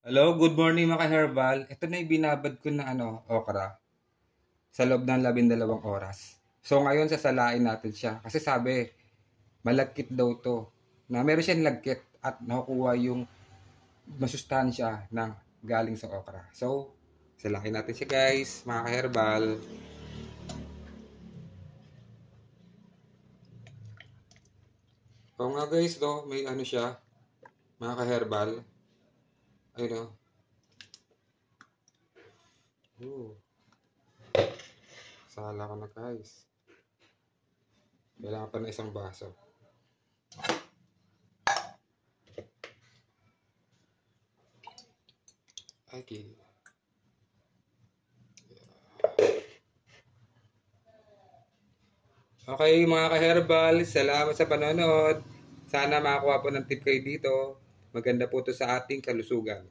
Hello, good morning mga herbal. Ito na yung binabad ko na okra sa loob ng 12 oras. So ngayon sasalain natin siya kasi sabi malagkit daw to. Na meron siyang lagkit at nakukuha yung masustansya ng galing sa okra. So salain natin siya guys, mga herbal. O nga guys, may siya, mga herbal. Ayun o. Sala ko na guys. Kailangan pa na isang baso. Okay. Okay, mga ka-herbal, salamat sa panonood. Sana makakuha po ng tip kayo dito. Maganda po to sa ating kalusugan.